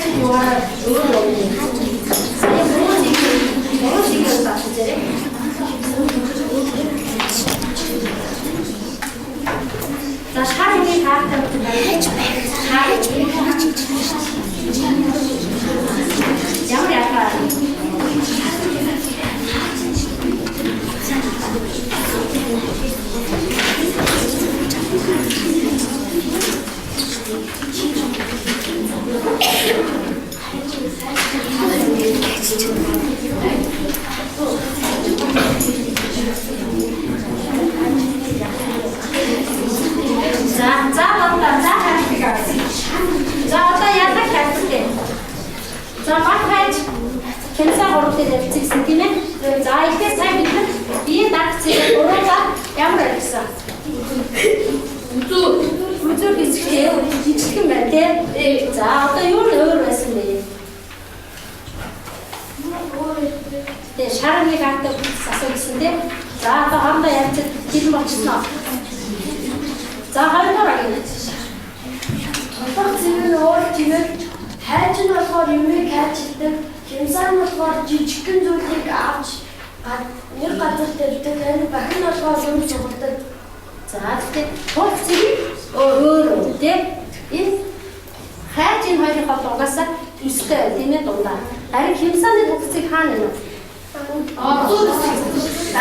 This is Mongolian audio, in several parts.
хайчих юугаар өөрөө өгнө. Сая мөрөөсийг батжээ. За шаарны хаатай байж ямар яхаа За одоо яадаг хайртай. За бат хайж хэмсаа гуравтай дэвцсэн тийм ээ. За ихтэй сайн бид бие дагцыг уруугаа ямар гэсэн. Үзүү хэсэгтэй жижигхэн байна тийм. За одоо юу нөр байсан бэ? Тэ шарны хаатай асуусан тийм. За одоо хоорондоо ярьж хэлэн болчихсноо. За хоёроо гэнэ. Одох зэрэг өөр тиймэр хайж нь болохоор юмыг хайчилдаг, хэмсаа нь болохоор жижигхэн зүйлийг авч нэг газар тавьдаг, энэ бахин нь болохоор юм цугладаг. За тэгээд бүх зэрэг өөр тийм. Энэ хайж энэ хоёрын хол угаасаа төстэй тийм ээ дундаа. Харин хэмсааны төвцийг хаана юм? Доод хэсэгт.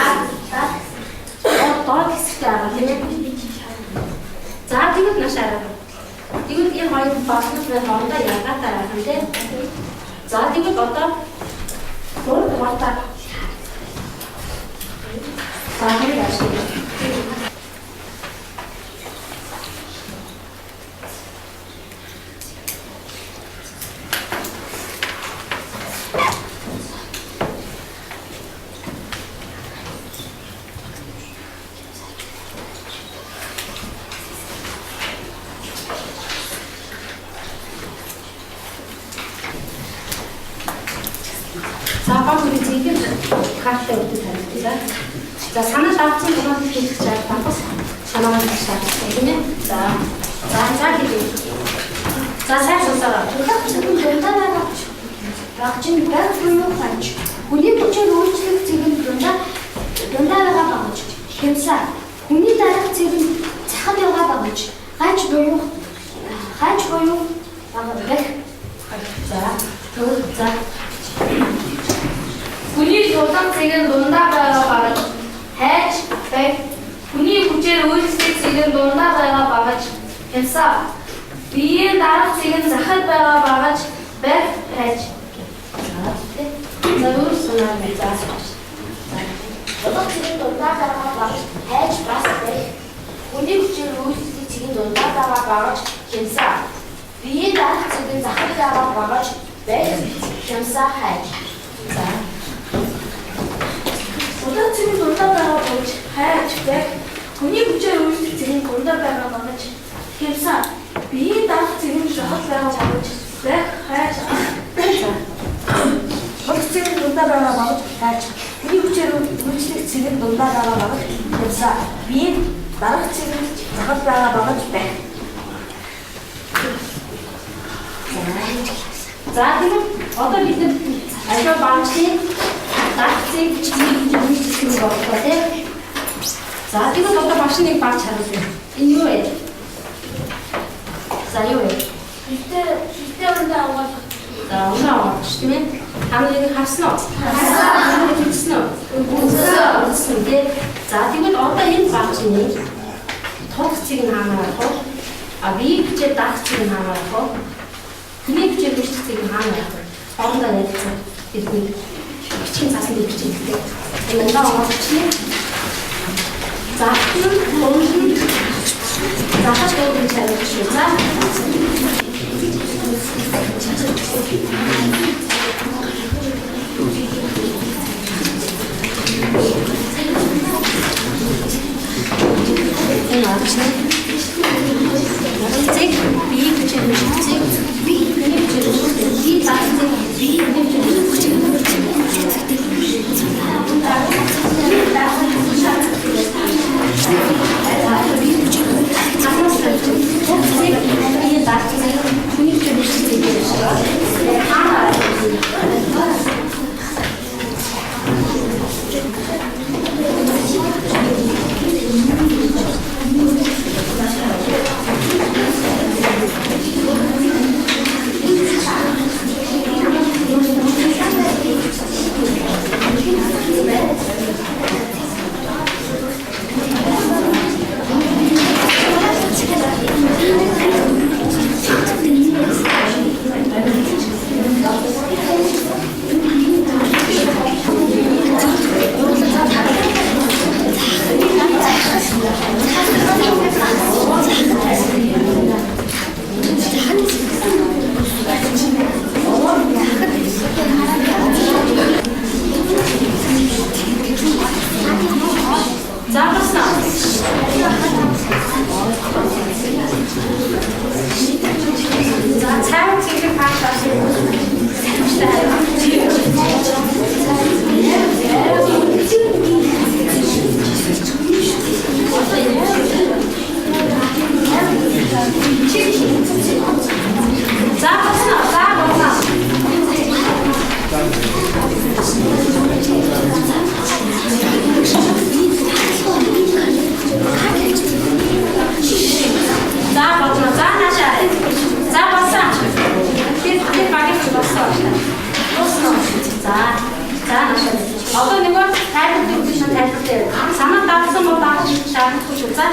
Доод хэсэгт аа тийм ээ. За тэгээд нашаараа. Тэгвэл энэ хоёр багтмал байх хоорондоо ялгаатай байх юм тийм. За тэгвэл одоо гурав дугаартай. За хэрэг ашиг. Хаатай өгдөг тариулъя. За санаа давцсан гоног хийх гэж байна. Санаа тавьчихсан тийм ээ. За хийх. За сайн сонсоо. Одох зэрэг дундаа багч нь байх юм хаач. Хүний хүчээр үйлчлэх зэрэг дундаа байгаа багч. Хэмсаа. Хүний дарах зэрэг цахад байгаа багч. Хаач буюу байгаа байх. За. Хүний дулаан зэрэг дундаа байгаа багаж хайж байх. Хүний хүчээр үйлчлэх зэрэг дундаа байгаа багаж хэмсаа. Биеийн дарах зэрэг захад байгаа багаж байх хайж. За өөрсдөө мэдээс. Одох зэрэг дундаа байгаа багч хайж бас байх. Хүний хүчээр үйлчлэх зэрэг дундаа байгаа багаж хэмсаа. Биеийн дарах зэрэг захад байгаа багаж байх хэмсаа хайж. За Одох зэрэг дундаа байгаа багч хайж байх. Хүний хүчээр үйлчлэх зэрэг дундаа байгаа багаж хэмсаа. Биеийн дарах зэрэг захад байгаа багаж байх хайж. Одох зэрэг дундаа байгаа багч хайж. Хүний хүчээр үйлчлэх зэрэг дундаа байгаа багаж хэмсаа. Биеийн дарах зэрэг захад байгаа багаж байх. За тэгээд одоо бид аливаа багцын дагцыг чиглэж үйлчлэх юм болоо тийм. За тэгээд одоо машиныг багч харуулъя. Энэ юу вэ? За юу вэ? Хитэ ундаа аваад. За ундаа аваад тийм ээ. Та нарыг харсан уу? Харсан. Үзсэн үү? Үзсэн тийм. За тэгээд одоо энэ багцны тулцыг нь хамаарах уу? А бие хүчээр дагцыг нь хамаарах уу? Хүний хүчээр үйлчлэх нь хаана байх вэ? Хоорондоо ярилцсан бидний бичгийн цаасан дээр бичигддэг. Энэ даа очихны. За энэ захаж дөрвөн царай шүү. За. Энэ очихны. Цэг бие хүчээр үйлчлэх заахгүй шүү. За.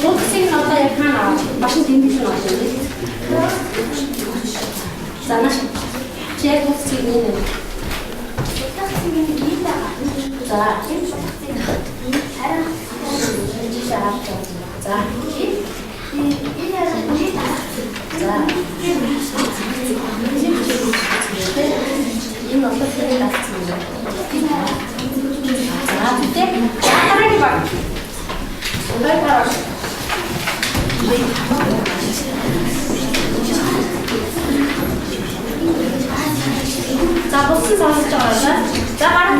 Төгсийг нь одоо яг хаана машин тэмдэж байна гэж. За наш чек төгсийг нэ. За. За. Энэ одоо хэрэг татсан юм. За тийм. Харааги баг. Ой гараа. За болсон сонсож байгаа. За гараа.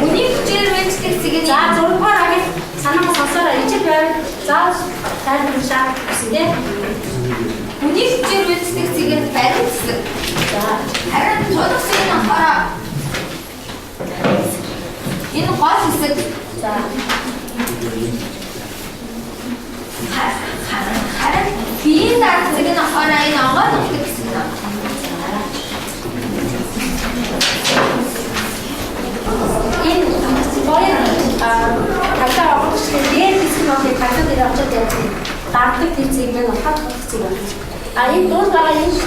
Үний хүчээр вэчдэг цэгийн За 6 дугаар агийн санаа сонсороо ичиг байв. За тайлбар шаа гэсэн. үний хүчээр вэчдэг цэгийн баримтдаг. За Харин тодорхой нь анхаараа. Энэ гол хэсэг. за Харин биеийн дарах цэг нь анхаараа энэ онгой нутаг гэсэн юм. энэ хоёр тагтаа авахчлаа дээр хэсэг нь тагтаа дээр авчаад явсан. Дагдаг хэсэг мэн ухаад хэсэг байна. Энэ дунд байгаа энэ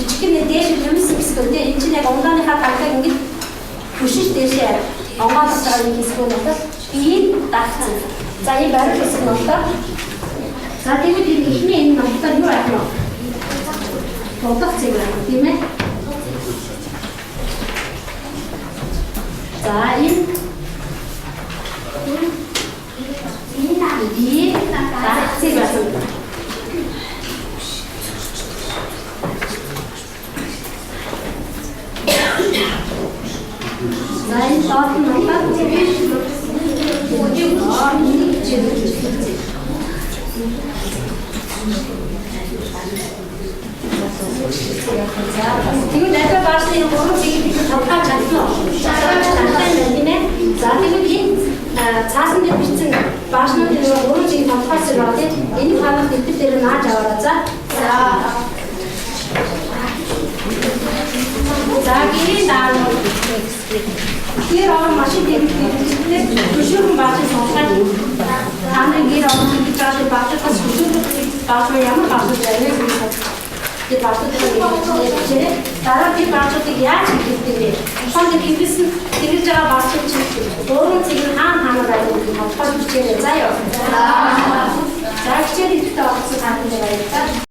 ичгэн дээш юмсэн хэсэг үү? Энэ чинь яг онгооныхаа тагтаа ингэж хүшиж дээшээ онгоос байгаа нэг хэсэг нь бол биеийг дагсан. За энэ барих хэсэг нь болохоор за тэгээд энэ ихний энэ номтоор юу байх вэ? Тодох цэг байна тийм ээ. За энэ цэг байсан. За энэ доод нь номтоор тэгвэл дахиад баашны гурван цэгийг тавтаж чадсан. За тэгвэл энэ цаасан дээр бичсэн баашнууд энэ гурван цэгийг тавтаж байгаа тийм энэ хаалт дэвтэр дээр нааж аваарай. За гэрийн даалгавар гэр орон машин тэмдэглэлээр хөшөөрөн баашин сонсгоо. Хамгийн гэр орон тэмдэглэлээр баашаас хөшөөрөн баашаа ямар баашаа зарим тэр баашуудыг дараагийн баашуудыг яаж хийдэг вэ? Хонд хийсэн тэгж байгаа баашууд чинь дөрвөн цэг хаана байх вэ? Тодорхой бичээрэй. За ёо.